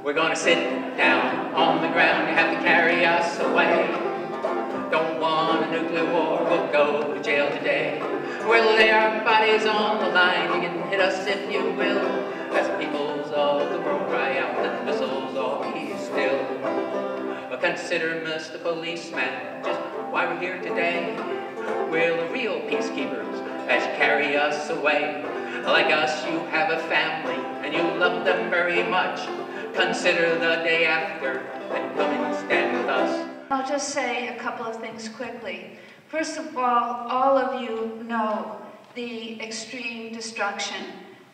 We're gonna sit down on the ground, you have to carry us away. Don't want a nuclear war, we'll go to jail today. We'll lay our bodies on the line, you can hit us if you will. As the peoples of the world cry out, let the missiles all be still. But consider, Mr. Policeman, just why we're here today. We're the real peacekeepers as you carry us away. Like us, you have a family, and you love them very much. Consider the day after, and come and stand with us. I'll just say a couple of things quickly. First of all of you know the extreme destruction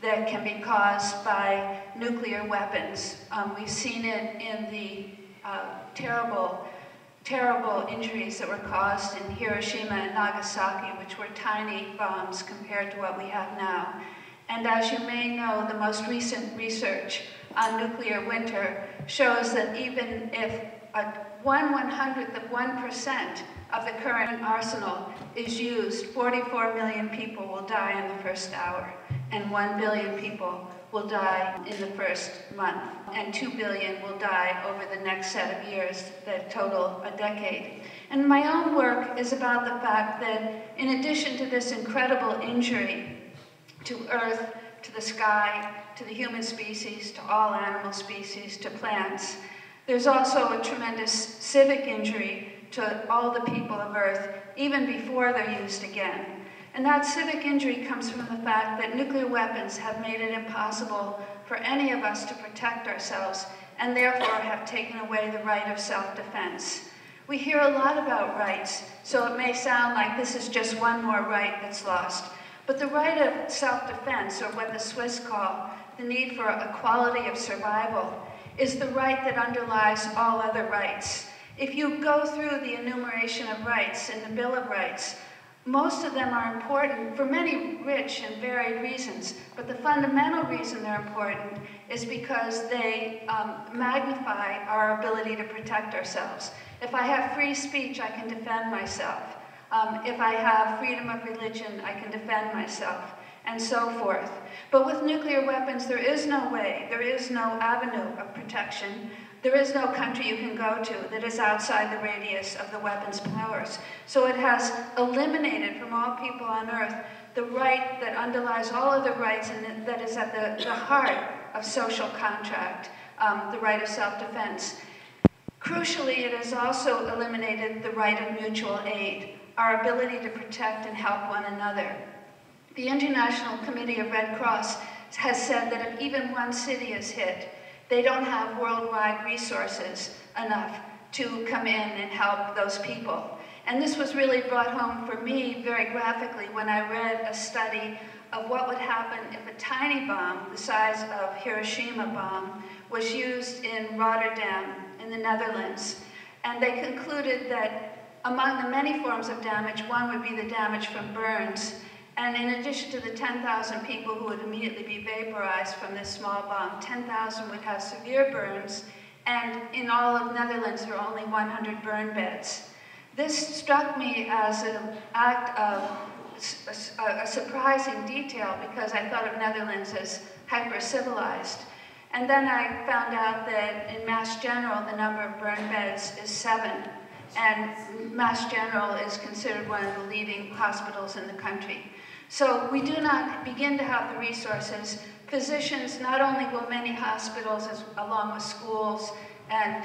that can be caused by nuclear weapons. We've seen it in the terrible injuries that were caused in Hiroshima and Nagasaki, which were tiny bombs compared to what we have now. And as you may know, the most recent research on nuclear winter shows that even if 1/100th of 1% of the current arsenal is used, 44 million people will die in the first hour, and 1 billion people will die in the first month, and 2 billion will die over the next set of years that total a decade. And my own work is about the fact that in addition to this incredible injury to Earth, to the sky, to the human species, to all animal species, to plants, there's also a tremendous civic injury to all the people of Earth, even before they're used again. And that civic injury comes from the fact that nuclear weapons have made it impossible for any of us to protect ourselves, and therefore have taken away the right of self-defense. We hear a lot about rights, so it may sound like this is just one more right that's lost. But the right of self-defense, or what the Swiss call the need for equality of survival, is the right that underlies all other rights. If you go through the enumeration of rights in the Bill of Rights, most of them are important for many rich and varied reasons, but the fundamental reason they're important is because they magnify our ability to protect ourselves. If I have free speech, I can defend myself. If I have freedom of religion, I can defend myself, and so forth. But with nuclear weapons, there is no way, there is no avenue of protection. There is no country you can go to that is outside the radius of the weapons' powers. So it has eliminated from all people on Earth the right that underlies all other rights and that is at the heart of social contract, the right of self-defense. Crucially, it has also eliminated the right of mutual aid, our ability to protect and help one another. The International Committee of Red Cross has said that if even one city is hit, they don't have worldwide resources enough to come in and help those people. And this was really brought home for me very graphically when I read a study of what would happen if a tiny bomb, the size of Hiroshima bomb, was used in Rotterdam in the Netherlands. And they concluded that among the many forms of damage, one would be the damage from burns. And in addition to the 10,000 people who would immediately be vaporized from this small bomb, 10,000 would have severe burns, and in all of Netherlands there are only 100 burn beds. This struck me as an act of a surprising detail because I thought of Netherlands as hyper-civilized. And then I found out that in Mass General the number of burn beds is 7. And Mass General is considered one of the leading hospitals in the country. So we do not begin to have the resources. Physicians, not only will many hospitals, along with schools and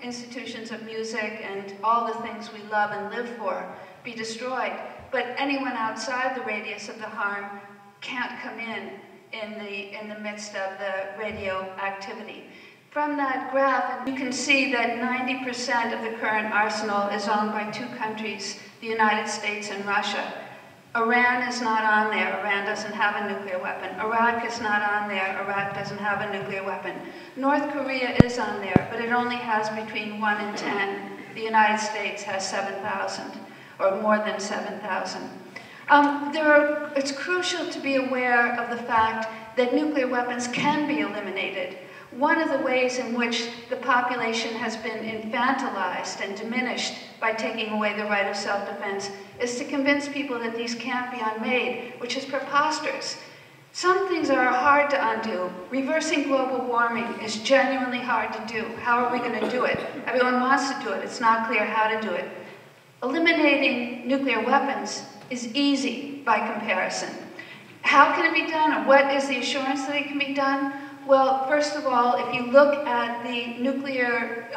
institutions of music and all the things we love and live for, be destroyed, but anyone outside the radius of the harm can't come in the midst of the radioactivity. From that graph, you can see that 90% of the current arsenal is owned by 2 countries, the United States and Russia. Iran is not on there. Iran doesn't have a nuclear weapon. Iraq is not on there. Iraq doesn't have a nuclear weapon. North Korea is on there, but it only has between 1 and 10. The United States has 7,000, or more than 7,000. It's crucial to be aware of the fact that nuclear weapons can be eliminated. One of the ways in which the population has been infantilized and diminished by taking away the right of self-defense is to convince people that these can't be unmade, which is preposterous. Some things are hard to undo. Reversing global warming is genuinely hard to do. How are we going to do it? Everyone wants to do it. It's not clear how to do it. Eliminating nuclear weapons is easy by comparison. How can it be done, or what is the assurance that it can be done? Well, first of all, if you look at the nuclear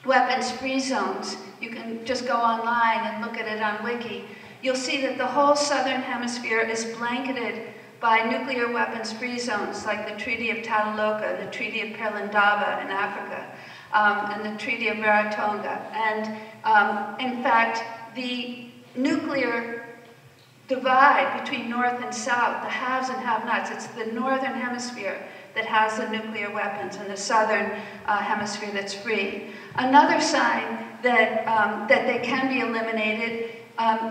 weapons-free zones, you can just go online and look at it on Wiki, you'll see that the whole southern hemisphere is blanketed by nuclear weapons-free zones, like the Treaty of Tataloka, the Treaty of Peril in Africa, and the Treaty of Rarotonga. And in fact, the nuclear divide between north and south, the haves and have-nots, it's the northern hemisphere that has the nuclear weapons and the southern hemisphere that's free. Another sign that, that they can be eliminated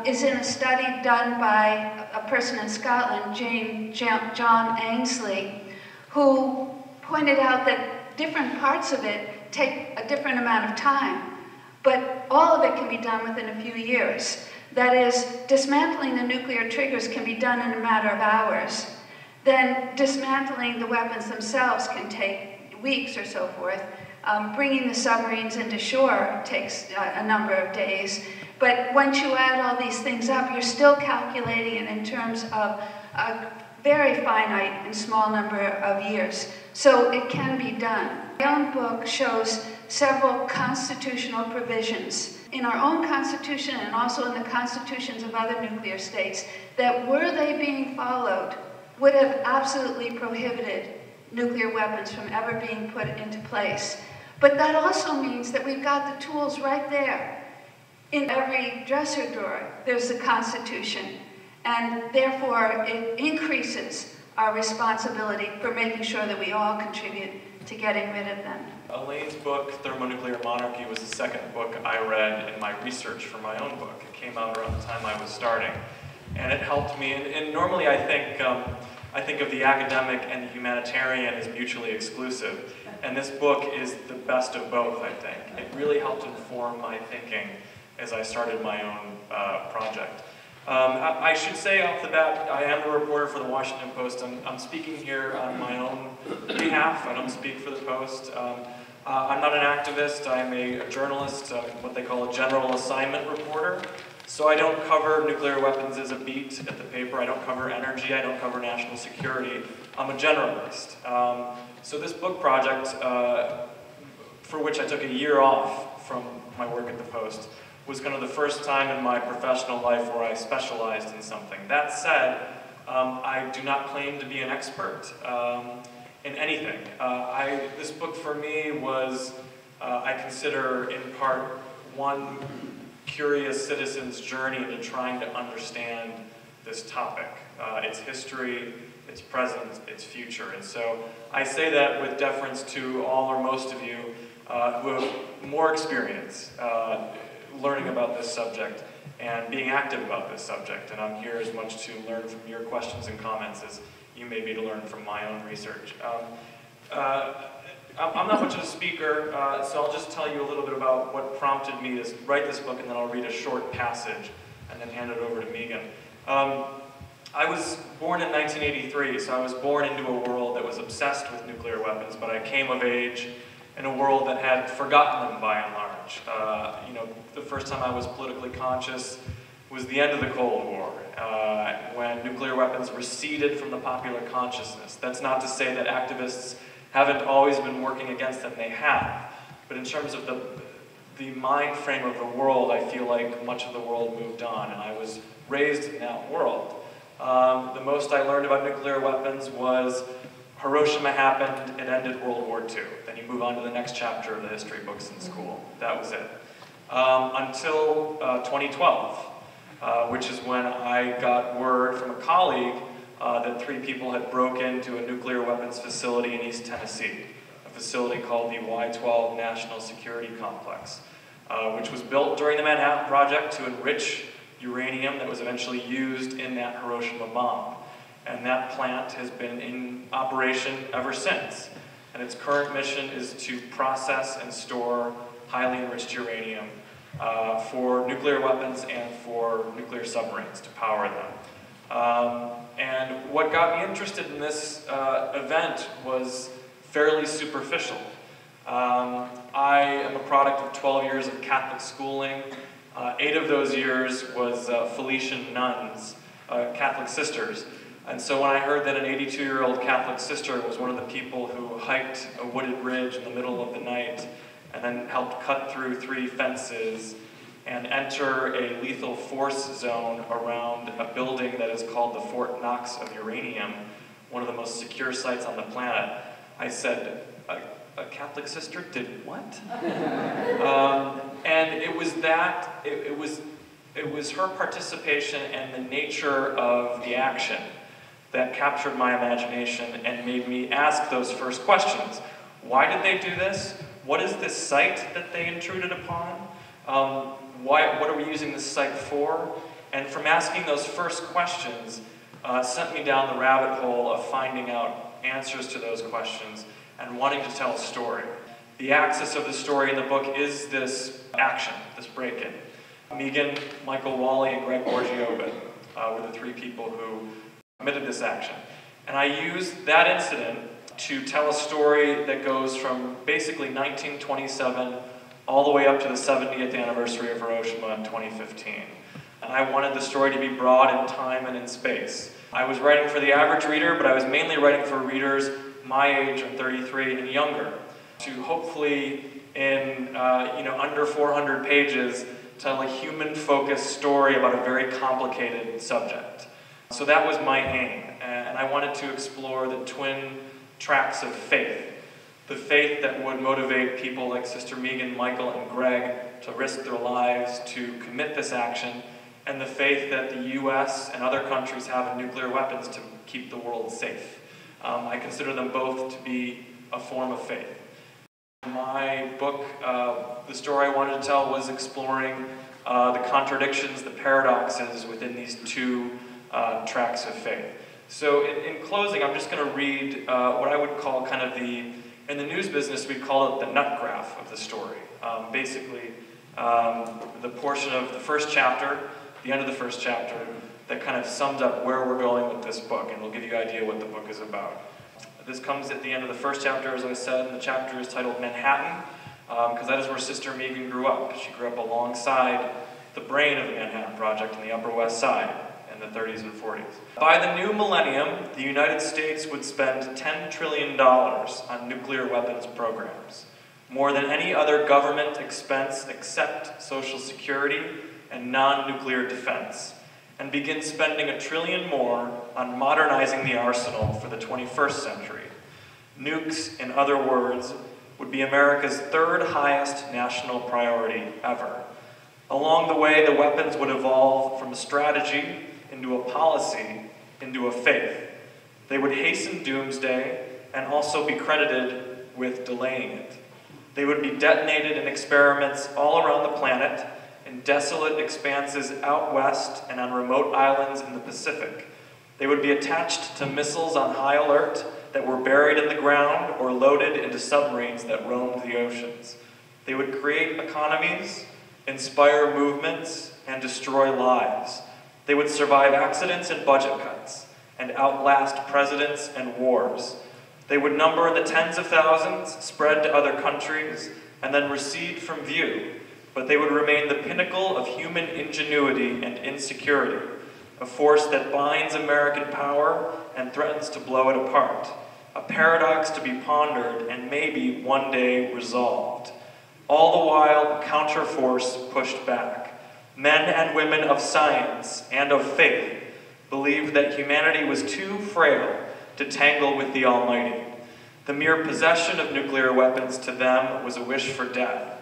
is in a study done by a person in Scotland, John Ainsley, who pointed out that different parts of it take a different amount of time, but all of it can be done within a few years. That is, dismantling the nuclear triggers can be done in a matter of hours. Then dismantling the weapons themselves can take weeks or so forth. Bringing the submarines into shore takes a number of days. But once you add all these things up, you're still calculating it in terms of a very finite and small number of years. So it can be done. My own book shows several constitutional provisions in our own constitution and also in the constitutions of other nuclear states that, were they being followed, would have absolutely prohibited nuclear weapons from ever being put into place. But that also means that we've got the tools right there. In every dresser drawer, there's the Constitution, and therefore it increases our responsibility for making sure that we all contribute to getting rid of them. Elaine's book, Thermonuclear Monarchy, was the second book I read in my research for my own book. It came out around the time I was starting, and it helped me. And normally I think of the academic and the humanitarian as mutually exclusive, and this book is the best of both, I think. It really helped inform my thinking as I started my own project. I should say off the bat, I am a reporter for the Washington Post. I'm speaking here on my own behalf. I don't speak for the Post. I'm not an activist. I'm a journalist, what they call a general assignment reporter. So I don't cover nuclear weapons as a beat at the paper. I don't cover energy. I don't cover national security. I'm a generalist. So this book project, for which I took a year off from my work at the Post, was kind of the first time in my professional life where I specialized in something. That said, I do not claim to be an expert in anything. This book for me was, I consider in part, one curious citizen's journey into trying to understand this topic, its history, its present, its future. And so I say that with deference to all or most of you who have more experience learning about this subject and being active about this subject. And I'm here as much to learn from your questions and comments as you may be to learn from my own research. I'm not much of a speaker, so I'll just tell you a little bit about what prompted me to write this book, and then I'll read a short passage and then hand it over to Megan. I was born in 1983, so I was born into a world that was obsessed with nuclear weapons, but I came of age in a world that had forgotten them by and large. You know, the first time I was politically conscious was the end of the Cold War, when nuclear weapons receded from the popular consciousness. That's not to say that activists haven't always been working against them, they have. But in terms of the mind frame of the world, I feel like much of the world moved on, and I was raised in that world. The most I learned about nuclear weapons was Hiroshima happened, it ended World War II. Then you move on to the next chapter of the history books in school. That was it. Until 2012, which is when I got word from a colleague that 3 people had broke into a nuclear weapons facility in East Tennessee, a facility called the Y-12 National Security Complex, which was built during the Manhattan Project to enrich uranium that was eventually used in that Hiroshima bomb. And that plant has been in operation ever since. And its current mission is to process and store highly enriched uranium for nuclear weapons and for nuclear submarines to power them. And what got me interested in this event was fairly superficial. I am a product of 12 years of Catholic schooling. 8 of those years was Felician nuns, Catholic sisters. And so when I heard that an 82-year-old Catholic sister was one of the people who hiked a wooded ridge in the middle of the night and then helped cut through 3 fences and enter a lethal force zone around a building that is called the Fort Knox of uranium, one of the most secure sites on the planet, I said, a Catholic sister did what? And it was that, it was her participation and the nature of the action that captured my imagination and made me ask those first questions. Why did they do this? What is this site that they intruded upon? What are we using this site for? And from asking those first questions, sent me down the rabbit hole of finding out answers to those questions and wanting to tell a story. The axis of the story in the book is this action, this break-in. Megan, Michael Wally, and Greg Borgiobit were the 3 people who committed this action. And I used that incident to tell a story that goes from basically 1927 all the way up to the 70th anniversary of Hiroshima in 2015. And I wanted the story to be broad in time and in space. I was writing for the average reader, but I was mainly writing for readers my age, I'm 33, and younger, to hopefully, in under 400 pages, tell a human-focused story about a very complicated subject. So that was my aim, and I wanted to explore the twin tracks of faith. The faith that would motivate people like Sister Megan, Michael, and Greg to risk their lives to commit this action, and the faith that the US and other countries have in nuclear weapons to keep the world safe. I consider them both to be a form of faith. My book, the story I wanted to tell was exploring the contradictions, the paradoxes within these 2 tracks of faith. So in closing, I'm just going to read what I would call kind of in the news business, we'd call it the nut graph of the story. Basically, the portion of the first chapter, the end of the first chapter, that kind of sums up where we're going with this book, and will give you an idea what the book is about. This comes at the end of the first chapter, as I said, and the chapter is titled Manhattan, because that is where Sister Megan grew up. She grew up alongside the brain of the Manhattan Project in the Upper West Side in the 30s and 40s. By the new millennium, the United States would spend $10 trillion on nuclear weapons programs, more than any other government expense except Social Security and non-nuclear defense, and begin spending $1 trillion more on modernizing the arsenal for the 21st century. Nukes, in other words, would be America's 3rd highest national priority ever. Along the way, the weapons would evolve from a strategy into a policy, into a faith. They would hasten doomsday and also be credited with delaying it. They would be detonated in experiments all around the planet, in desolate expanses out west and on remote islands in the Pacific. They would be attached to missiles on high alert that were buried in the ground or loaded into submarines that roamed the oceans. They would create economies, inspire movements, and destroy lives. They would survive accidents and budget cuts, and outlast presidents and wars. They would number in the tens of thousands, spread to other countries, and then recede from view, but they would remain the pinnacle of human ingenuity and insecurity, a force that binds American power and threatens to blow it apart, a paradox to be pondered and maybe one day resolved. All the while, a counterforce pushed back. Men and women of science and of faith believed that humanity was too frail to tangle with the Almighty. The mere possession of nuclear weapons to them was a wish for death.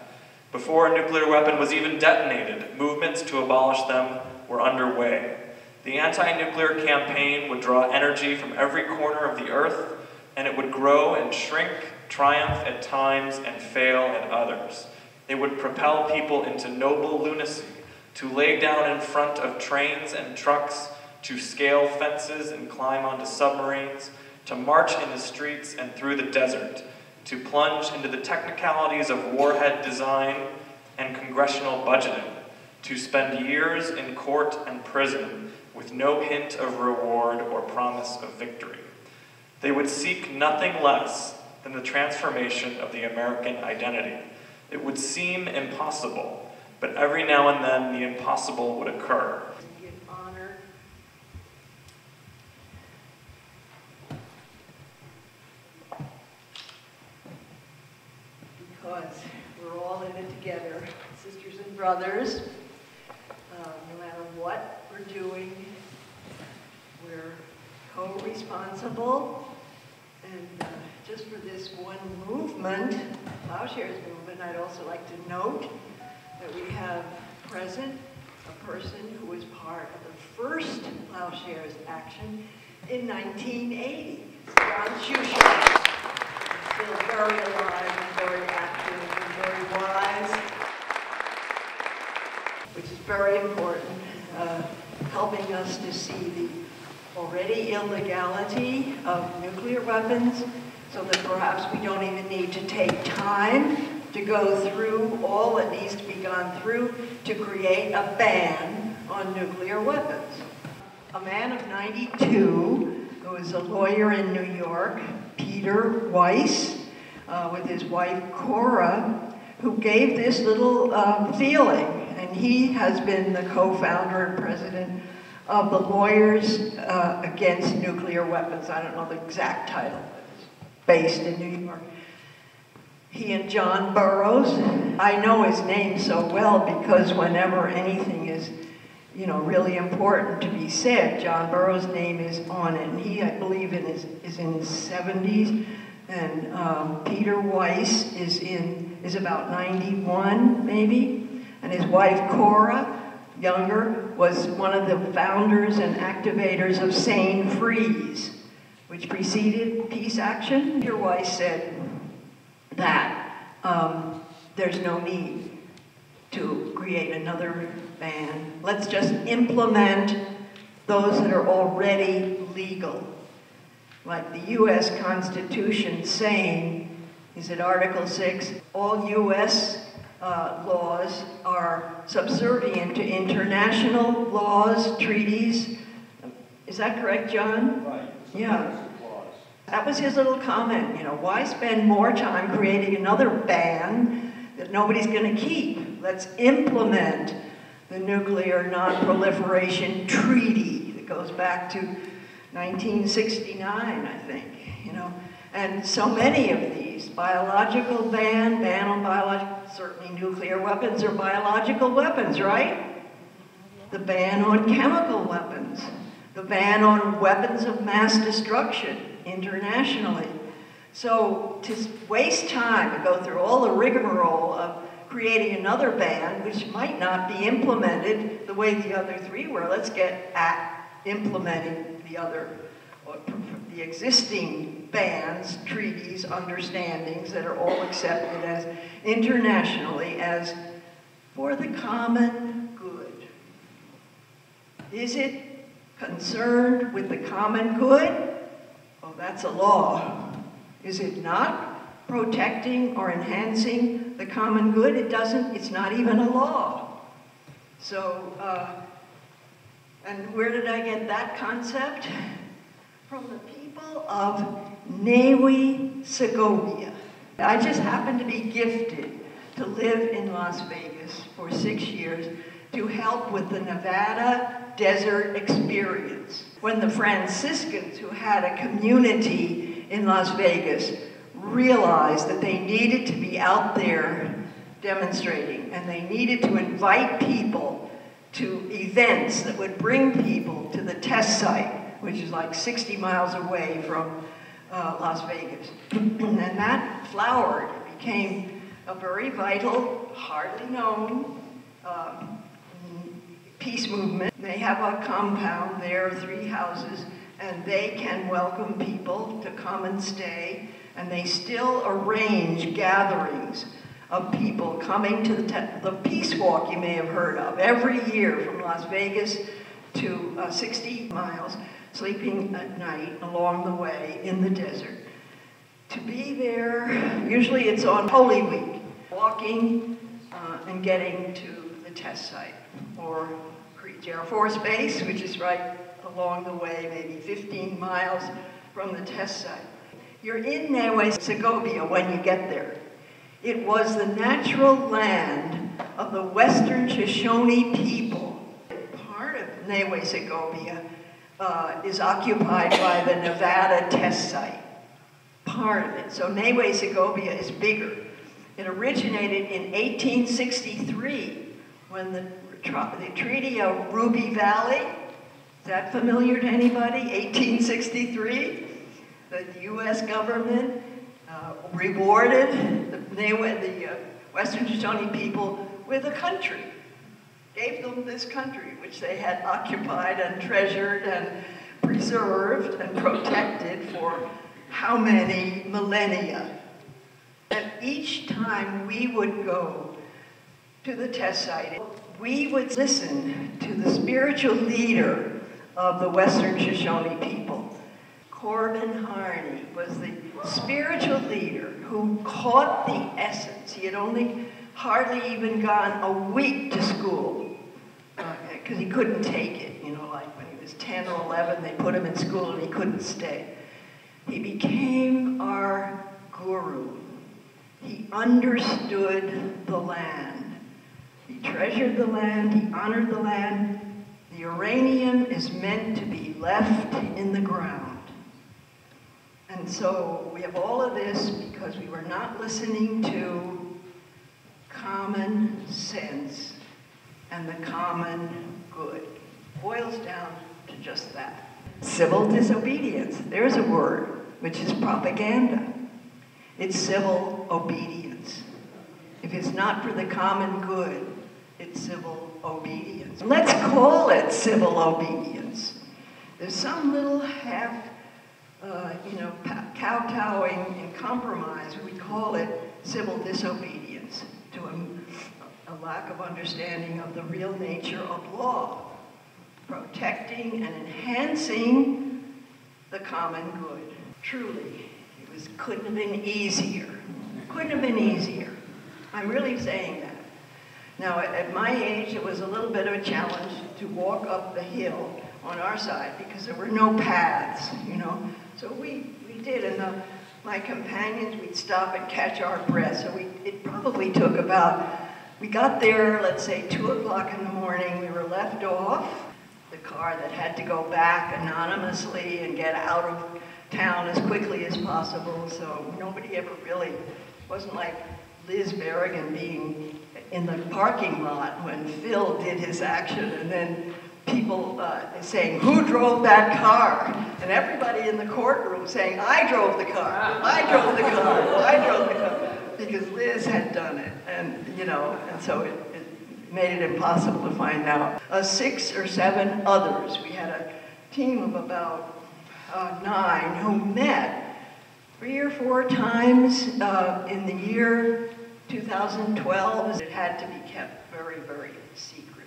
Before a nuclear weapon was even detonated, movements to abolish them were underway. The anti-nuclear campaign would draw energy from every corner of the earth, and it would grow and shrink, triumph at times, and fail at others. It would propel people into noble lunacy, to lay down in front of trains and trucks, to scale fences and climb onto submarines, to march in the streets and through the desert, to plunge into the technicalities of warhead design and congressional budgeting, to spend years in court and prison, with no hint of reward or promise of victory. They would seek nothing less than the transformation of the American identity. It would seem impossible, but every now and then the impossible would occur. Give honor. Because we're all in it together, sisters and brothers. No matter what we're doing, we're co-responsible. And just for this one movement, Plowshares movement, I'd also like to note that we have present a person who was part of the first Plowshares action in 1980, John Shusha. Still very alive and very active and very wise, which is very important, helping us to see the already illegality of nuclear weapons, so that perhaps we don't even need to take time to go through all that needs to be gone through to create a ban on nuclear weapons. A man of 92 who is a lawyer in New York, Peter Weiss, with his wife Cora, who gave this little feeling, and he has been the co-founder and president of the Lawyers Against Nuclear Weapons. I don't know the exact title, but it's based in New York. He and John Burroughs, I know his name so well because whenever anything is, really important to be said, John Burroughs' name is on it. And he, I believe, is in his 70s. And Peter Weiss is about 91, maybe. And his wife, Cora, younger, was one of the founders and activators of Sane Freeze, which preceded peace action. Peter Weiss said that there's no need to create another ban. Let's just implement those that are already legal. Like the U.S. Constitution saying, is it Article 6, all U.S. laws are subservient to international laws, treaties. Is that correct, John? Right. Yeah. That was his little comment, why spend more time creating another ban that nobody's going to keep? Let's implement the Nuclear Non-Proliferation Treaty that goes back to 1969, I think, And so many of these, biological ban on biological, certainly nuclear weapons are biological weapons, right? The ban on chemical weapons, the ban on weapons of mass destruction internationally. So to waste time to go through all the rigmarole of creating another ban, which might not be implemented the way the other three were, let's get at implementing the existing bans, treaties, understandings that are all accepted as internationally as for the common good. Is it concerned with the common good? Oh, that's a law. Is it not protecting or enhancing the common good? It's not even a law. So, and where did I get that concept? From the people of Newe, Segovia. I just happened to be gifted to live in Las Vegas for 6 years to help with the Nevada Desert Experience. When the Franciscans, who had a community in Las Vegas, realized that they needed to be out there demonstrating, and they needed to invite people to events that would bring people to the test site, which is like 60 miles away from Las Vegas. And that flowered, it became a very vital, hardly known peace movement. They have a compound there, 3 houses, and they can welcome people to come and stay, and they still arrange gatherings of people coming to the Peace Walk you may have heard of, every year from Las Vegas to 60 miles, sleeping at night along the way in the desert. To be there, usually it's on Holy Week, walking and getting to the test site or creek. Anchorage Air Force Base, which is right along the way, maybe 15 miles from the test site. You're in Segovia when you get there. It was the natural land of the Western Shoshone people. Part of Segovia is occupied by the Nevada test site. Part of it. So Segovia is bigger. It originated in 1863 when the Treaty of Ruby Valley, is that familiar to anybody? 1863, the U.S. government rewarded the Western Shoshone people with a country, gave them this country, which they had occupied and treasured and preserved and protected for how many millennia. And each time we would go to the test site, we would listen to the spiritual leader of the Western Shoshone people. Corbin Harney was the spiritual leader who caught the essence. He had only hardly even gone a week to school because he couldn't take it. You know, like when he was 10 or 11, they put him in school and he couldn't stay. He became our guru. He understood the land. He treasured the land. He honored the land. The uranium is meant to be left in the ground. And so we have all of this because we were not listening to common sense and the common good. It boils down to just that. Civil disobedience. There's a word, which is propaganda. It's civil obedience. If it's not for the common good, it's civil obedience. Let's call it civil obedience. There's some little half, kowtowing and compromise. We call it civil disobedience to a lack of understanding of the real nature of law, protecting and enhancing the common good. Truly, couldn't have been easier. Couldn't have been easier. I'm really saying that. Now, at my age, it was a little bit of a challenge to walk up the hill on our side because there were no paths, you know. So we did, and my companions, we'd stop and catch our breath. So it probably took we got there, let's say 2 o'clock in the morning. We were left off the car that had to go back anonymously and get out of town as quickly as possible, so nobody ever really, wasn't like Liz Berrigan being in the parking lot when Phil did his action, and then people saying, who drove that car? And everybody in the courtroom saying, I drove the car, I drove the car, I drove the car, because Liz had done it, and and so it made it impossible to find out. 6 or 7 others, we had a team of about 9 who met 3 or 4 times in the year 2012. It had to be kept very, very secret.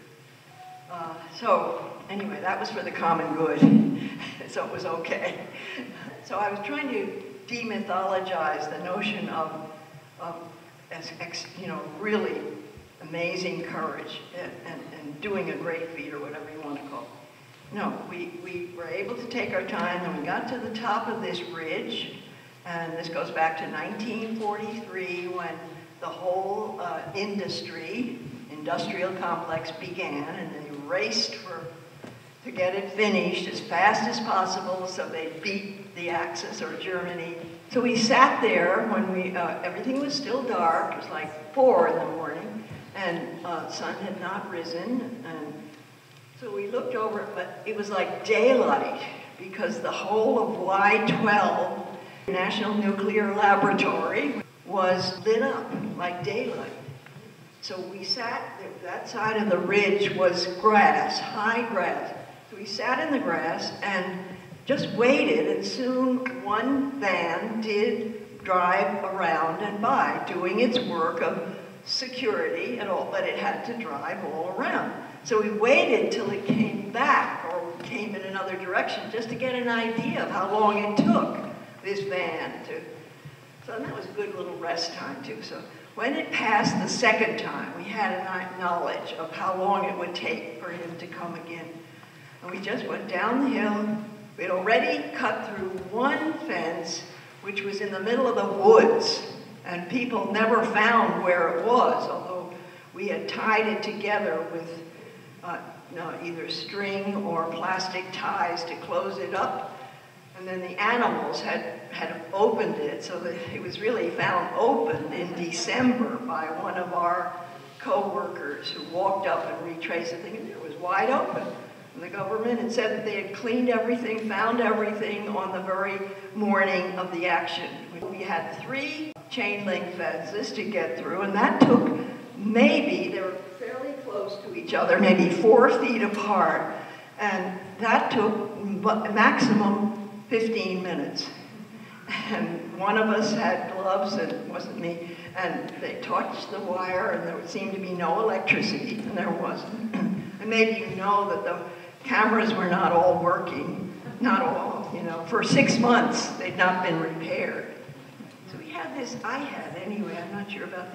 So anyway, that was for the common good, so it was okay. So I was trying to demythologize the notion of really amazing courage and doing a great feat or whatever you want to call it. No, we were able to take our time, and we got to the top of this ridge, and this goes back to 1943 when the whole industrial complex began, and they raced to get it finished as fast as possible so they'd beat the Axis or Germany. So we sat there when everything was still dark. It was like 4 in the morning, and sun had not risen, and so we looked over, but it was like daylight because the whole of Y-12, National Nuclear Laboratory, was lit up like daylight. So we sat, that side of the ridge was grass, high grass. So we sat in the grass and just waited, and soon one van did drive around and by, doing its work of security and all, but it had to drive all around. So we waited till it came back or came in another direction just to get an idea of how long it took this van to. So that was a good little rest time too. So when it passed the second time, we had a knowledge of how long it would take for him to come again. And we just went down the hill. We'd already cut through one fence, which was in the middle of the woods, and people never found where it was, although we had tied it together with either string or plastic ties to close it up. And then the animals had opened it, so that it was really found open in December by one of our co-workers who walked up and retraced the thing, and it was wide open. And the government had said that they had cleaned everything, found everything on the very morning of the action. We had 3 chain link fences to get through, and that took maybe, they were fairly close to each other, maybe 4 feet apart, and that took maximum 15 minutes. And one of us had gloves, and it wasn't me, and they touched the wire, and there seemed to be no electricity, and there wasn't. And maybe you know that the cameras were not all working, not all, for 6 months they'd not been repaired. So we had this, I had anyway, I'm not sure about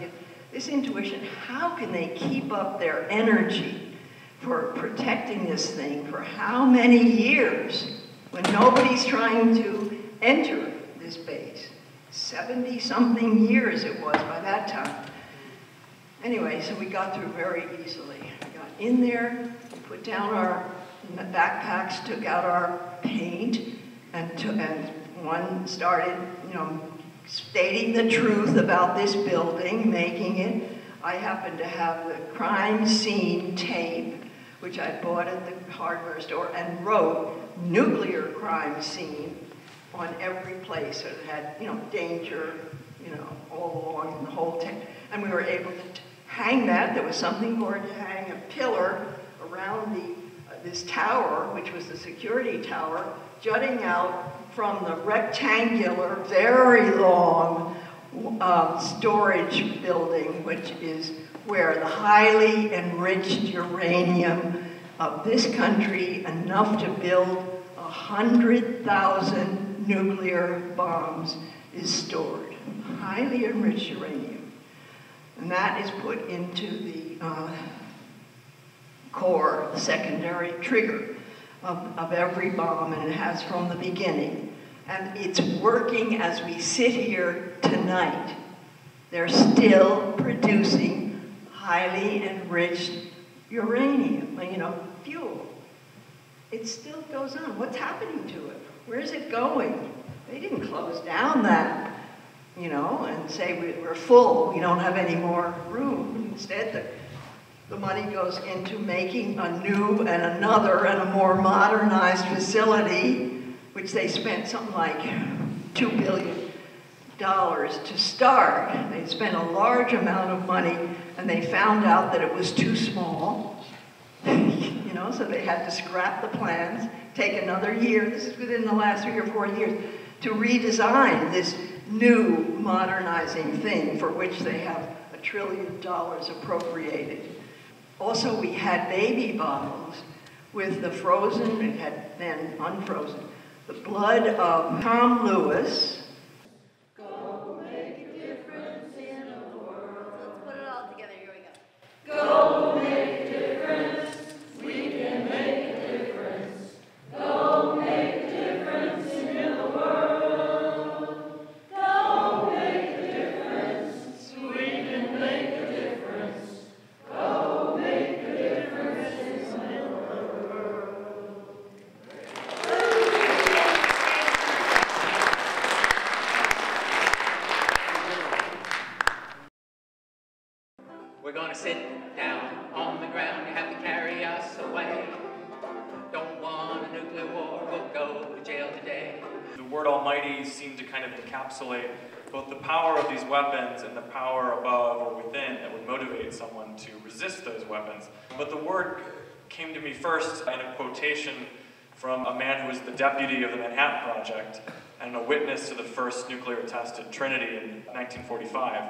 this intuition, how can they keep up their energy for protecting this thing for how many years when nobody's trying to enter this base? 70-something years it was by that time. Anyway, so we got through very easily. We got in there, we put down our backpacks, took out our paint, and one started, stating the truth about this building, making it. I happened to have the crime scene tape, which I bought at the hardware store, and wrote nuclear crime scene on every place. So it had, danger, all along the whole tape. And we were able to hang that. There was something for it to hang, a pillar around this tower, which was the security tower, jutting out from the rectangular, very long storage building, which is where the highly enriched uranium of this country, enough to build 100,000 nuclear bombs, is stored. Highly enriched uranium. And that is put into the core, the secondary trigger of every bomb, and it has from the beginning. And it's working as we sit here tonight. They're still producing highly enriched uranium, fuel. It still goes on. What's happening to it? Where's it going? They didn't close down that, and say we're full, we don't have any more room. Instead, the money goes into making a new and another and a more modernized facility, which they spent something like $2 billion to start. They spent a large amount of money, and they found out that it was too small, so they had to scrap the plans, take another year, this is within the last 3 or 4 years, to redesign this new modernizing thing for which they have $1 trillion appropriated. Also, we had baby bottles with the frozen, it had then unfrozen, the blood of Tom Lewis. Go make a difference in the world. Let's put it all together. Here we go. Go make a difference. We can make a difference. Go make a difference in the world. Go make a difference. We can make a difference. Go make a difference in the world. We're gonna sit down on the ground, you have to carry us away. Don't want a nuclear war, we'll go to jail today. The word almighty seemed to kind of encapsulate both the power of these weapons and the power above or within that would motivate someone to resist those weapons. But the word came to me first in a quotation from a man who was the deputy of the Manhattan Project and a witness to the first nuclear test at Trinity in 1945.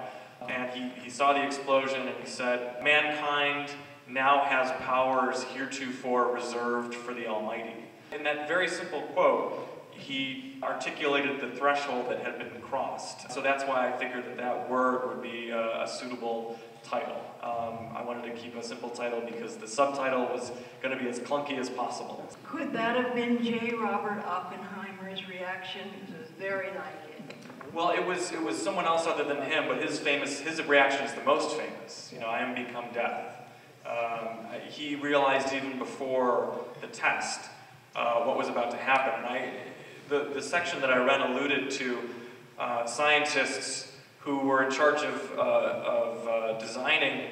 And he saw the explosion and he said, "Mankind now has powers heretofore reserved for the Almighty." In that very simple quote, he articulated the threshold that had been crossed. So that's why I figured that that word would be a suitable title. I wanted to keep a simple title because the subtitle was going to be as clunky as possible. Could that have been J. Robert Oppenheimer's reaction? It was very like it. Well, it was someone else other than him, but his reaction is the most famous. You know, I am become death. He realized even before the test what was about to happen. And the section that I read alluded to scientists who were in charge of designing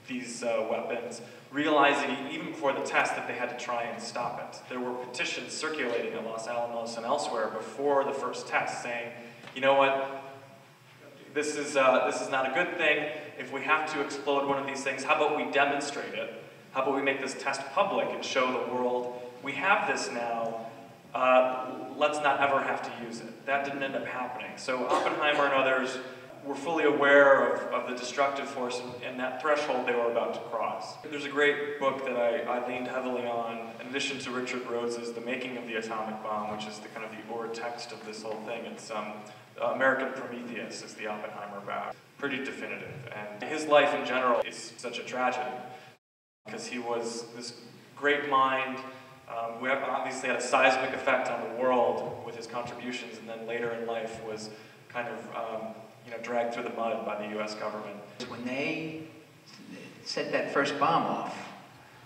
these weapons, realizing even before the test that they had to try and stop it. There were petitions circulating at Los Alamos and elsewhere before the first test saying, you know what, this is not a good thing. If we have to explode one of these things, how about we demonstrate it? How about we make this test public and show the world, we have this now, let's not ever have to use it. That didn't end up happening. So Oppenheimer and others were fully aware of the destructive force and that threshold they were about to cross. There's a great book that I leaned heavily on, in addition to Richard Rhodes's The Making of the Atomic Bomb, which is the kind of the ore text of this whole thing. It's American Prometheus is the Oppenheimer book. Pretty definitive. And his life in general is such a tragedy, because he was this great mind who obviously had a seismic effect on the world with his contributions, and then later in life was kind of dragged through the mud by the US government. When they set that first bomb off,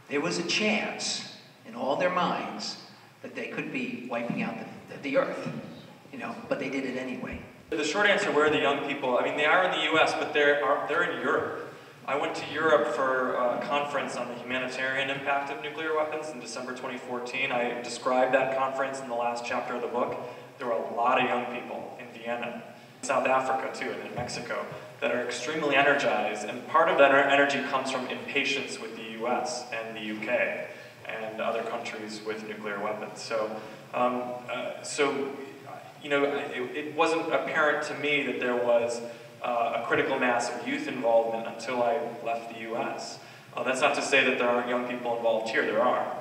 there was a chance in all their minds that they could be wiping out the Earth, but they did it anyway. The short answer, where are the young people? I mean, they are in the US, but they're in Europe. I went to Europe for a conference on the humanitarian impact of nuclear weapons in December 2014. I described that conference in the last chapter of the book. There were a lot of young people in Vienna, South Africa too, and in Mexico, that are extremely energized, and part of that energy comes from impatience with the US and the UK and other countries with nuclear weapons. So, it wasn't apparent to me that there was a critical mass of youth involvement until I left the US. That's not to say that there aren't young people involved here. There are,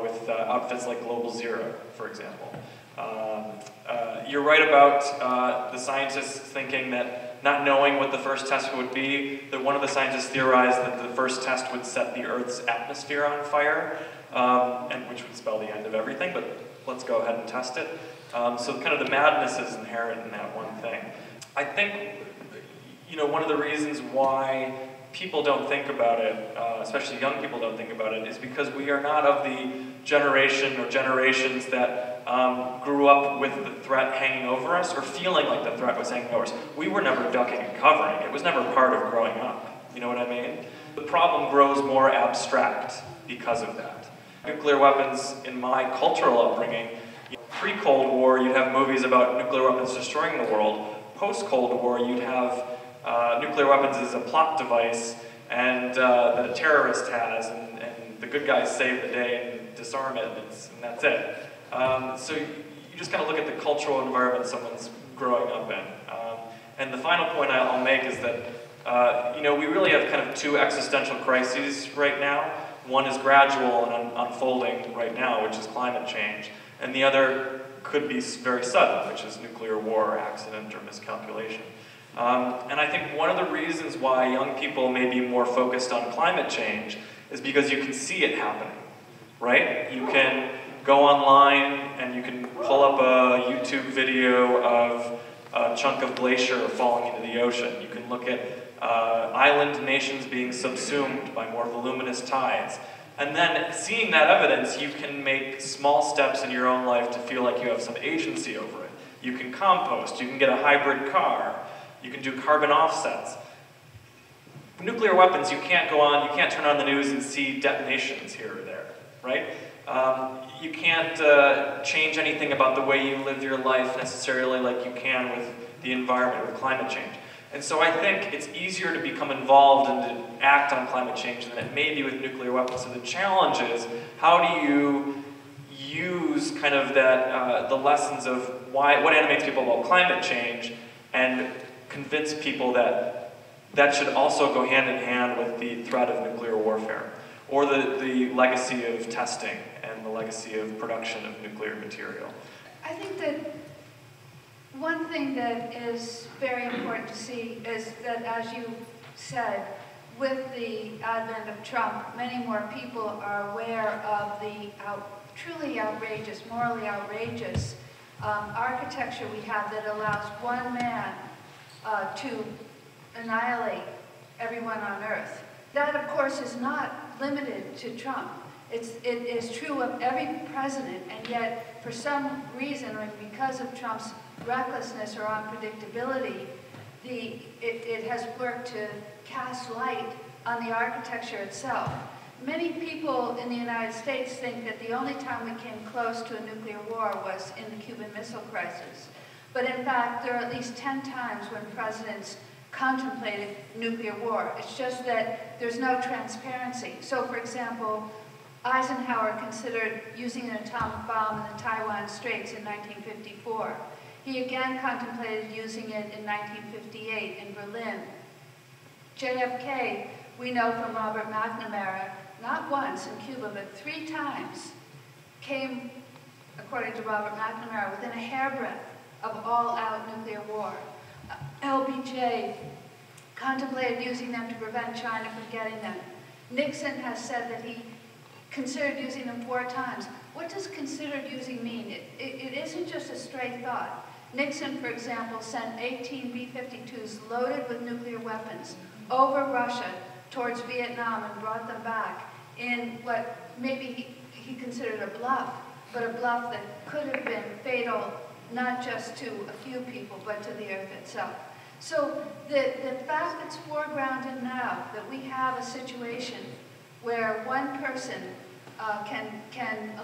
with outfits like Global Zero, for example. You're right about the scientists thinking that, not knowing what the first test would be, that one of the scientists theorized that the first test would set the Earth's atmosphere on fire, and which would spell the end of everything, but let's go ahead and test it. So kind of the madness is inherent in that one thing. I think, one of the reasons why people don't think about it, especially young people don't think about it, is because we are not of the generation or generations that grew up with the threat hanging over us or feeling like the threat was hanging over us. We were never ducking and covering. It was never part of growing up. You know what I mean? The problem grows more abstract because of that. Nuclear weapons, in my cultural upbringing, pre-Cold War, you'd have movies about nuclear weapons destroying the world. Post-Cold War, you'd have nuclear weapons as a plot device and that a terrorist has, and the good guys save the day and disarm it, and that's it. So you just kind of look at the cultural environment someone's growing up in. And the final point I'll make is that we really have kind of two existential crises right now. One is gradual and unfolding right now, which is climate change, and the other could be very sudden, which is nuclear war, accident, or miscalculation. And I think one of the reasons why young people may be more focused on climate change is because you can see it happening, right? You can go online and you can pull up a YouTube video of a chunk of glacier falling into the ocean. You can look at island nations being subsumed by more voluminous tides. And then, seeing that evidence, you can make small steps in your own life to feel like you have some agency over it. You can compost, you can get a hybrid car, you can do carbon offsets. Nuclear weapons, you can't turn on the news and see detonations here or there, right? You can't change anything about the way you live your life necessarily like you can with the environment, with climate change. And so I think it's easier to become involved and to act on climate change than it may be with nuclear weapons. So the challenge is, how do you use kind of that, the lessons of what animates people about climate change and convince people that that should also go hand in hand with the threat of nuclear warfare, or the legacy of testing and the legacy of production of nuclear material. I think that One thing that is very important to see is that, as you said, with the advent of Trump, many more people are aware of the truly outrageous, morally outrageous architecture we have that allows one man to annihilate everyone on Earth. That, of course, is not limited to Trump. It is true of every president, and yet, for some reason, or because of Trump's recklessness or unpredictability, it has worked to cast light on the architecture itself. Many people in the United States think that the only time we came close to a nuclear war was in the Cuban Missile Crisis. But in fact, there are at least 10 times when presidents contemplated nuclear war. It's just that there's no transparency. So, for example, Eisenhower considered using an atomic bomb in the Taiwan Straits in 1954. He again contemplated using it in 1958 in Berlin. JFK, we know from Robert McNamara, not once in Cuba, but 3 times, came, according to Robert McNamara, within a hairbreadth of all-out nuclear war. LBJ contemplated using them to prevent China from getting them. Nixon has said that he considered using them 4 times. What does considered using mean? It isn't just a stray thought. Nixon, for example, sent 18 B-52s loaded with nuclear weapons over Russia towards Vietnam and brought them back in what maybe he considered a bluff, but a bluff that could have been fatal not just to a few people, but to the Earth itself. So the fact that's foregrounded now, that we have a situation where one person can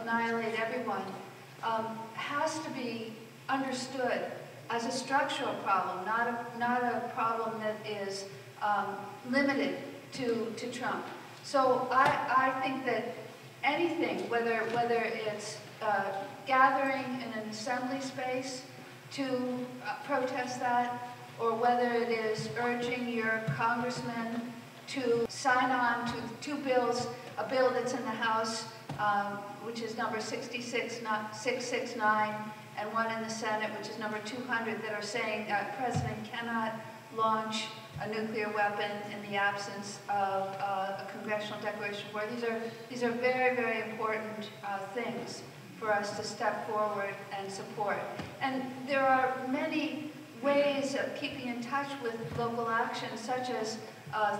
annihilate everyone, has to be understood as a structural problem, not a problem that is limited to Trump. So I think that anything, whether it's gathering in an assembly space to protest that, or whether it is urging your congressman to sign on to 2 bills, a bill that's in the House, which is number 669, and one in the Senate, which is number 200, that are saying that President cannot launch a nuclear weapon in the absence of a congressional declaration of war. These are very, very important things for us to step forward and support. And there are many ways of keeping in touch with local action, such as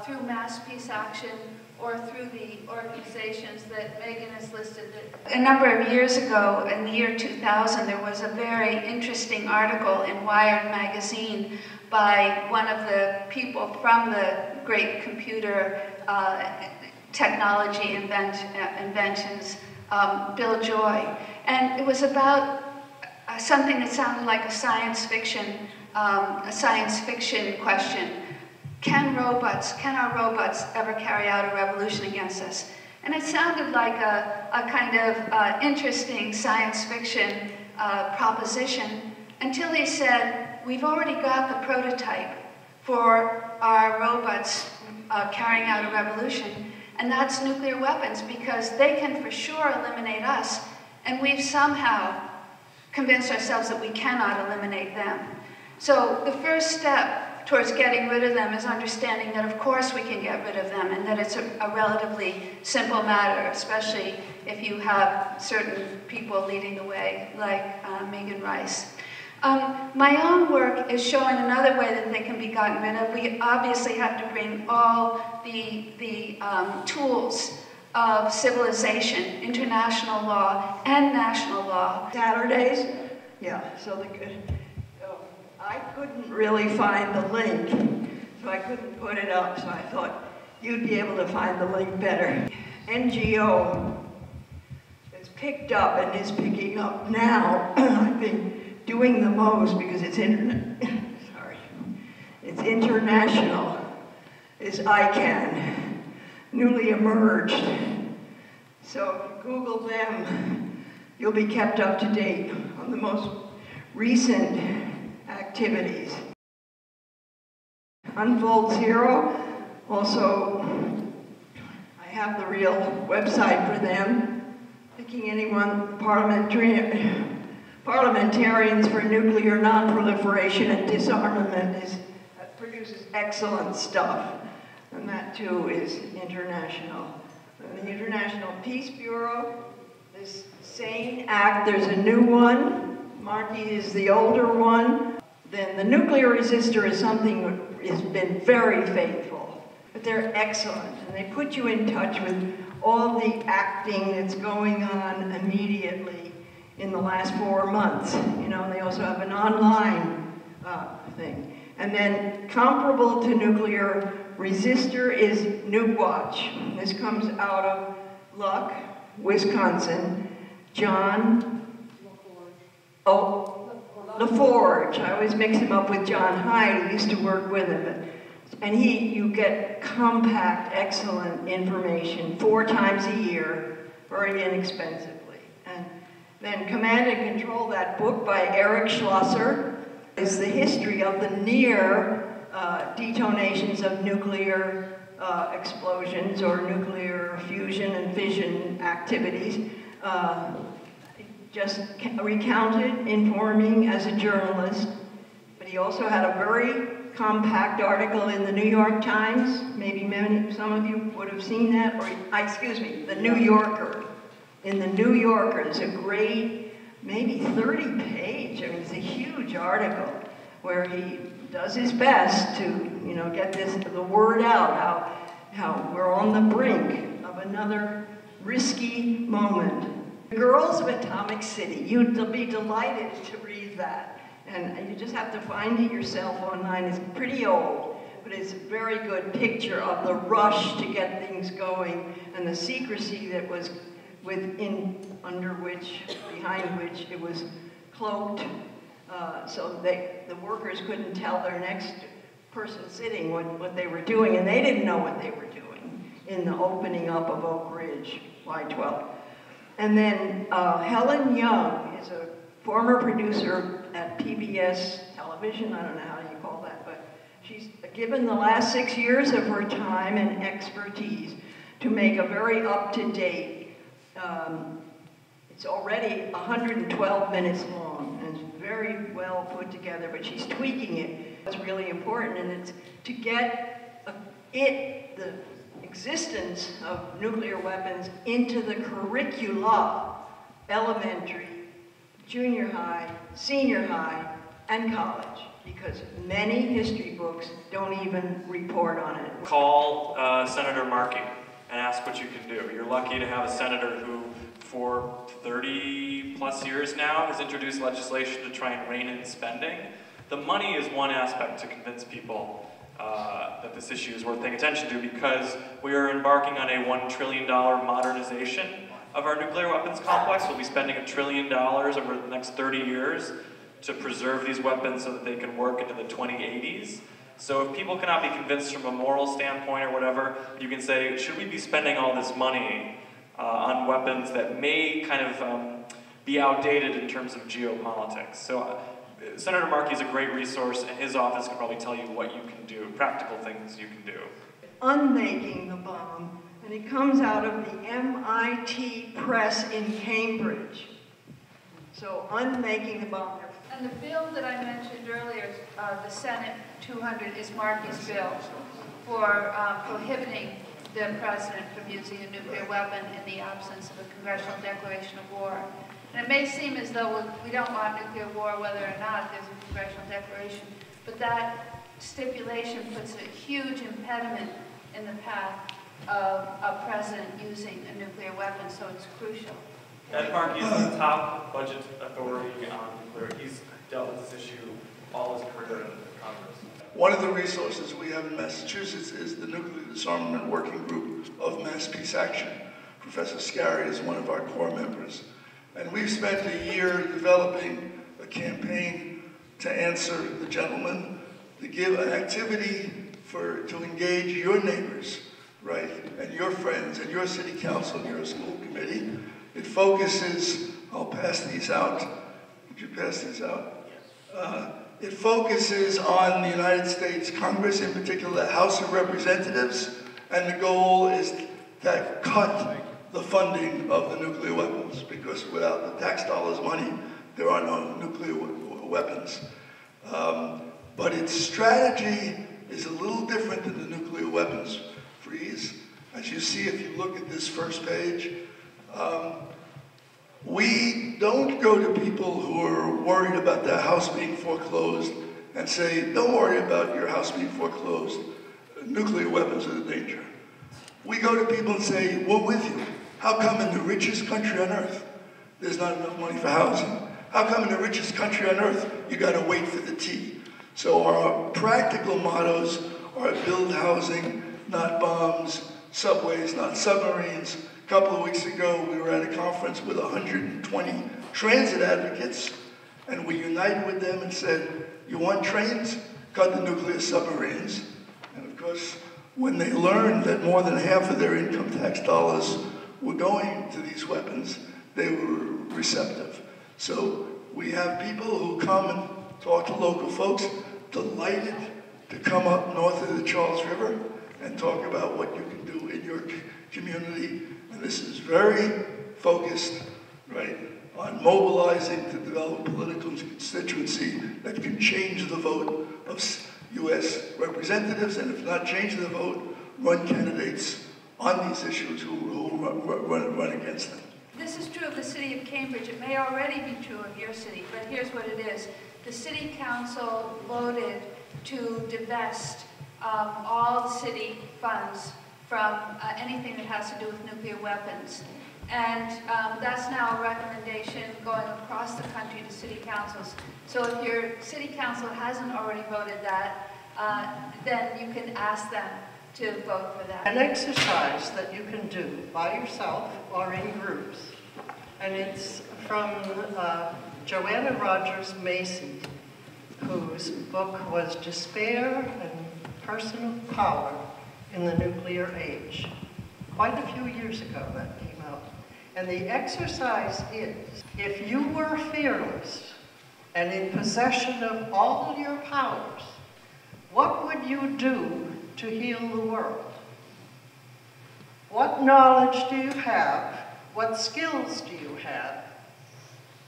through mass peace action or through the organizations that Megan has listed. A number of years ago, in the year 2000, there was a very interesting article in Wired magazine by one of the people from the great computer technology inventions, Bill Joy. And it was about something that sounded like a science fiction question. Can our robots ever carry out a revolution against us? And it sounded like a kind of interesting science fiction proposition until he said, we've already got the prototype for our robots carrying out a revolution, and that's nuclear weapons, because they can for sure eliminate us, and we've somehow convinced ourselves that we cannot eliminate them. So the first step towards getting rid of them is understanding that of course we can get rid of them, and that it's a relatively simple matter, especially if you have certain people leading the way, like Megan Rice. My own work is showing another way that they can be gotten rid of. We obviously have to bring all the tools of civilization, international law and national law. Saturdays? Yeah, so I couldn't really find the link, so I couldn't put it up, so I thought you'd be able to find the link better. NGO is picked up and is picking up now. I've been doing the most because it's international, is ICANN, newly emerged. So if you Google them, you'll be kept up to date on the most recent activities. Unfold Zero, also, I have the real website for them. Picking anyone, Parliamentarians for Nuclear Non-Proliferation and Disarmament produces excellent stuff, and that too is international. And the International Peace Bureau, this SANE Act, there's a new one. Markey is the older one. Then the Nuclear Resistor is something that has been very faithful, but they're excellent, and they put you in touch with all the acting that's going on immediately in the last 4 months. You know, they also have an online thing. And then comparable to Nuclear Resistor is Nuke Watch. This comes out of Luck, Wisconsin. John LaForge. I always mix him up with John Hyde, who used to work with him. And you get compact, excellent information 4 times a year, very inexpensively. And then Command and Control, that book by Eric Schlosser, is the history of the near detonations of nuclear explosions or nuclear fusion and fission activities. Just recounted, informing as a journalist, but he also had a very compact article in the New York Times. Maybe some of you would have seen that, or excuse me, the New Yorker. In the New Yorker, it's a great, maybe 30-page, I mean, it's a huge article where he does his best to, you know, get the word out, how we're on the brink of another risky moment. The Girls of Atomic City, you'll be delighted to read that. And you just have to find it yourself online. It's pretty old, but it's a very good picture of the rush to get things going and the secrecy that was behind which it was cloaked, so the workers couldn't tell their next person sitting what they were doing, and they didn't know what they were doing in the opening up of Oak Ridge, Y-12. And then Helen Young is a former producer at PBS television. I don't know how you call that, but she's given the last 6 years of her time and expertise to make a very up-to-date, it's already 112 minutes long, and it's very well put together, but she's tweaking it. It's really important, and it's to get the existence of nuclear weapons into the curricula, elementary, junior high, senior high, and college, because many history books don't even report on it. Call Senator Markey and ask what you can do. You're lucky to have a senator who, for 30 plus years now, has introduced legislation to try and rein in spending. The money is one aspect to convince people that this issue is worth paying attention to, because we are embarking on a $1 trillion modernization of our nuclear weapons complex. We'll be spending $1 trillion over the next 30 years to preserve these weapons so that they can work into the 2080s. So if people cannot be convinced from a moral standpoint or whatever, you can say, should we be spending all this money on weapons that may kind of be outdated in terms of geopolitics? So Senator Markey is a great resource, and his office can probably tell you what you can do, practical things you can do. Unmaking the bomb, and it comes out of the MIT Press in Cambridge. So, Unmaking the Bomb. And the bill that I mentioned earlier, the Senate 200, is Markey's bill for prohibiting the president from using a nuclear weapon in the absence of a congressional declaration of war. And it may seem as though we don't want nuclear war whether or not there's a congressional declaration, but that stipulation puts a huge impediment in the path of a president using a nuclear weapon, so it's crucial. Ed Markey is the top budget authority on nuclear. He's dealt with this issue all his career in Congress. One of the resources we have in Massachusetts is the Nuclear Disarmament Working Group of Mass Peace Action. Professor Scarry is one of our core members. And we've spent a year developing a campaign to answer the gentleman, to give an activity to engage your neighbors, right, and your friends, and your city council, and your school committee. It focuses, I'll pass these out. Would you pass these out? It focuses on the United States Congress, in particular the House of Representatives, and the goal is to cut the funding of the nuclear weapons, because without the tax dollars money there are no nuclear weapons. But its strategy is a little different than the nuclear weapons freeze. As you see, if you look at this first page, we don't go to people who are worried about their house being foreclosed and say, don't worry about your house being foreclosed. Nuclear weapons are the danger. We go to people and say, we're with you. How come in the richest country on earth, there's not enough money for housing? How come in the richest country on earth, you gotta wait for the tea? So our practical mottos are build housing, not bombs, subways, not submarines. A couple of weeks ago, we were at a conference with 120 transit advocates, and we united with them and said, you want trains? Cut the nuclear submarines. And of course, when they learned that more than half of their income tax dollars were going to these weapons, they were receptive. So we have people who come and talk to local folks, delighted to come up north of the Charles River and talk about what you can do in your community. And this is very focused, right, on mobilizing to develop a political constituency that can change the vote of U.S. representatives, and if not change the vote, run candidates on these issues who run against them. This is true of the city of Cambridge. It may already be true of your city, but here's what it is. The city council voted to divest all city funds from anything that has to do with nuclear weapons. And that's now a recommendation going across the country to city councils. So if your city council hasn't already voted that, then you can ask them to vote for that. An exercise that you can do by yourself or in groups, and it's from Joanna Rogers Macy, whose book was Despair and Personal Power in the Nuclear Age. Quite a few years ago that came out. And the exercise is, if you were fearless and in possession of all your powers, what would you do to heal the world? What knowledge do you have? What skills do you have?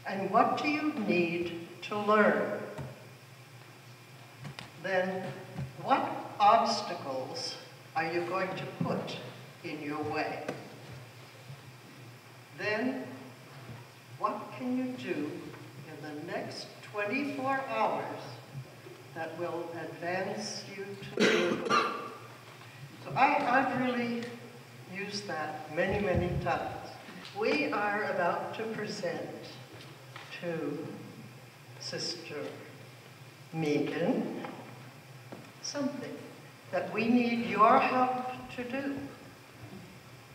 And what do you need to learn? Then what obstacles are you going to put in your way? Then what can you do in the next 24 hours that will advance you to your goal? So I've really used that many, many times. We are about to present to Sister Megan something that we need your help to do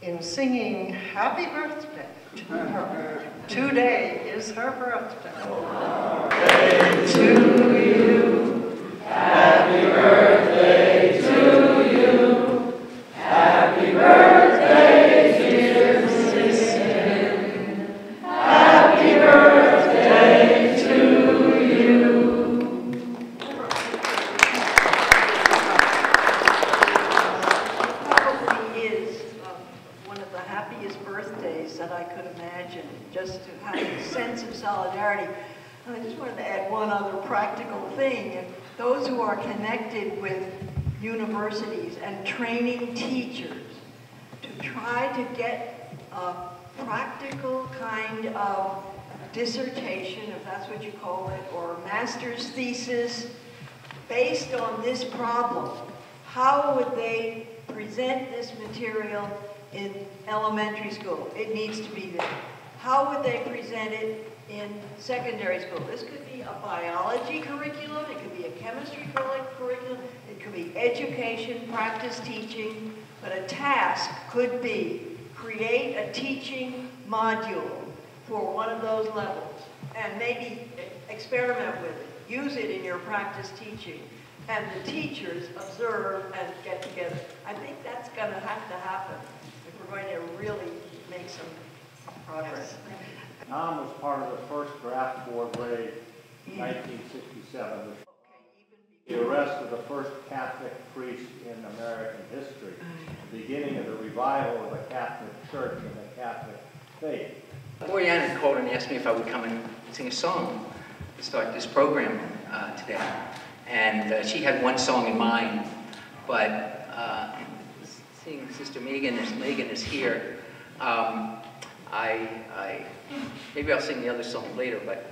in singing Happy Birthday to her. Today is her birthday. Birthday to you. Happy birthday to you. Happy birthday, dear sister. Happy birthday to you. Probably is one of the happiest birthdays that I could imagine, just to have a sense of solidarity. And I just wanted to add one other practical thing. If those who are connected with universities and training teachers to try to get a practical kind of dissertation, if that's what you call it, or a master's thesis based on this problem, how would they present this material in elementary school? It needs to be there. How would they present it in secondary school? This could be a biology curriculum, it could be a chemistry curriculum, it could be education, practice teaching, but a task could be create a teaching module for one of those levels and maybe experiment with it. Use it in your practice teaching. And the teachers observe and get together. I think that's going to have to happen if we're going to really make some progress. Tom was part of the first draft board raid in 1967. The arrest of the first Catholic priest in American history, the beginning of the revival of the Catholic Church and the Catholic faith. Oriana called and asked me if I would come and sing a song to start this program today. And she had one song in mind, but seeing Sister Megan is here, maybe I'll sing the other song later, but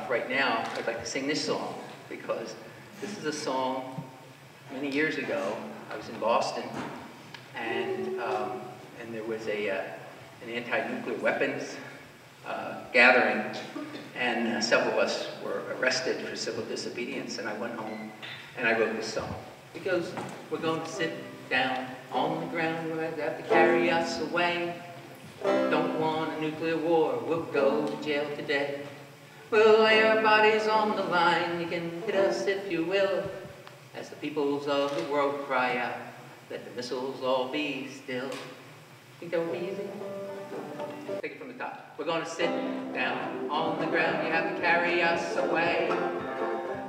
right now I'd like to sing this song because this is a song many years ago. I was in Boston, and there was an anti-nuclear weapons gathering, and several of us were arrested for civil disobedience, and I went home and I wrote this song. It goes, we're going to sit down on the ground, we're going to have to carry us away. Don't want a nuclear war, we'll go to jail today. We'll lay our bodies on the line, you can hit us if you will, as the peoples of the world cry out, let the missiles all be still. Think that would be easy? Take it from the top. We're going to sit down on the ground, you have to carry us away.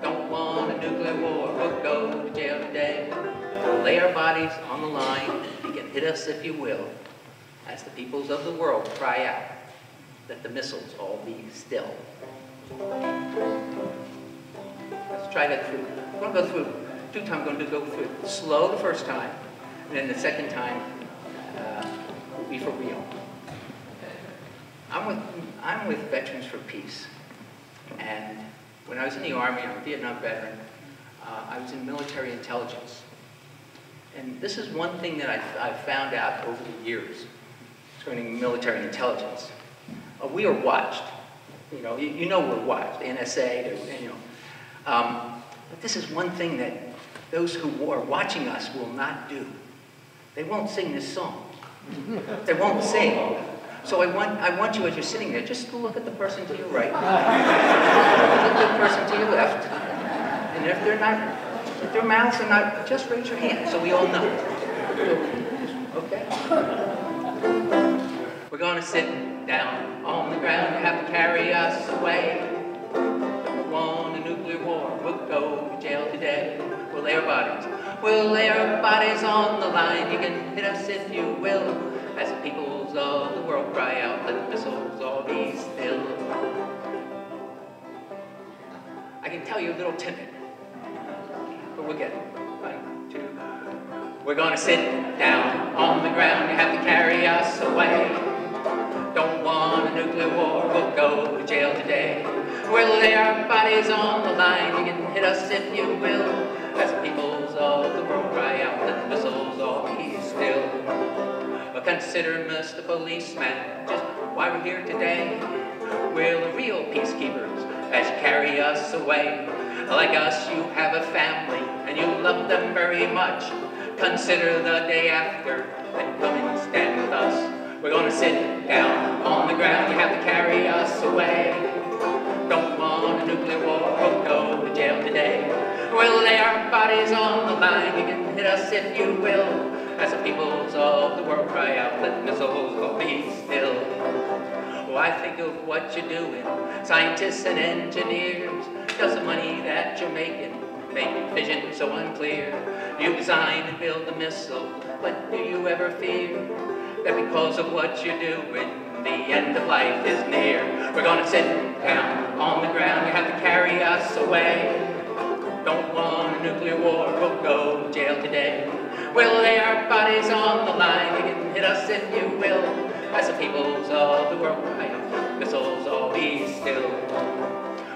Don't want a nuclear war, we'll go to jail today. We'll lay our bodies on the line, you can hit us if you will, as the peoples of the world cry out, let the missiles all be still. Let's try that through. We're going to go through 2 times. We're going to go through it slow the first time, and then the second time will be for real. I'm with Veterans for Peace, and when I was in the Army, I'm a Vietnam veteran, I was in military intelligence. And this is one thing that I've found out over the years, concerning military intelligence. We are watched. You know we're watched, the NSA, but this is one thing that those who are watching us will not do. They won't sing this song. They won't sing. So I want you, as you're sitting there, just to look at the person to your right, look at the person to your left, and if their mouths are not, just raise your hand so we all know. Okay? We're going to sit down on the ground, you have to carry us away. Don't want a nuclear war, we'll go to jail today. We'll lay our bodies on the line, you can hit us if you will, as the peoples of the world cry out, let the missiles all be still. I can tell you're a little timid, but we'll get it. 1, 2. We're going to sit down on the ground, you have to carry us away. Don't want a nuclear war, we'll go to jail today. We'll lay our bodies on the line, you can hit us if you will, as the peoples of the world cry out, let the missiles all be still. But consider, Mr. Policeman, just why we're here today. We're the real peacekeepers as you carry us away. Like us, you have a family, and you love them very much. Consider the day after, and come and stand with us. We're going to sit down on the ground, you have to carry us away. Don't want a nuclear war, we'll go to jail today. We'll lay our bodies on the line, you can hit us if you will, as the peoples of the world cry out, let the missiles all be still. Oh, I think of what you're doing, scientists and engineers. Does the money that you're making make vision so unclear? You design and build the missile, but do you ever fear that because of what you're doing, the end of life is near? We're gonna sit down on the ground, you have to carry us away. Don't want a nuclear war, we'll go to jail today. We'll lay our bodies on the line, you can hit us if you will, as the peoples of the world cry out, missiles all be still.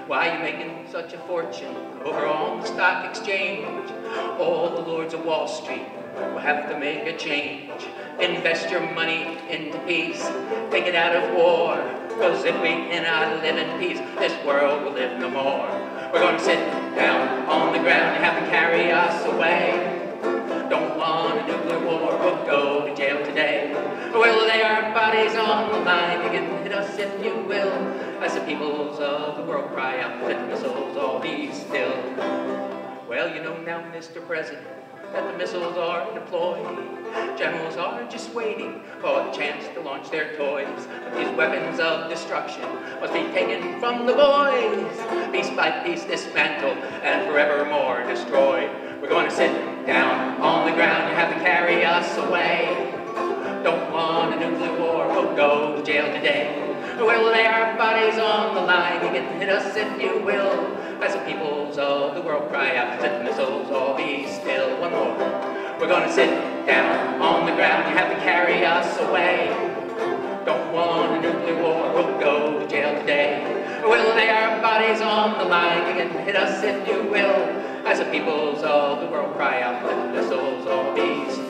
Why are you making such a fortune over on the stock exchange? All the lords of Wall Street will have to make a change. Invest your money into peace, take it out of war, because if we cannot live in peace, this world will live no more. We're going to sit down on the ground, you have to carry us away. Don't want a nuclear war, we'll go to jail today. We'll lay our bodies on the line, you can hit us if you will, as the peoples of the world cry out, let the missiles all be still. Well, you know now, Mr. President, that the missiles are deployed. Generals are just waiting for the chance to launch their toys. But these weapons of destruction must be taken from the boys. Piece by piece dismantled and forevermore destroyed. We're going to sit down on the ground, you have to carry us away. Don't want a nuclear war, we'll go to jail today. We'll lay our bodies on the line. You can hit us if you will. As the peoples of the world cry out, let the missiles all be still. One more. We're gonna sit down on the ground. You have to carry us away. Don't want a nuclear war. We'll go to jail today. We'll lay our bodies on the line. You can hit us if you will. As the peoples of the world cry out, let the missiles all be still.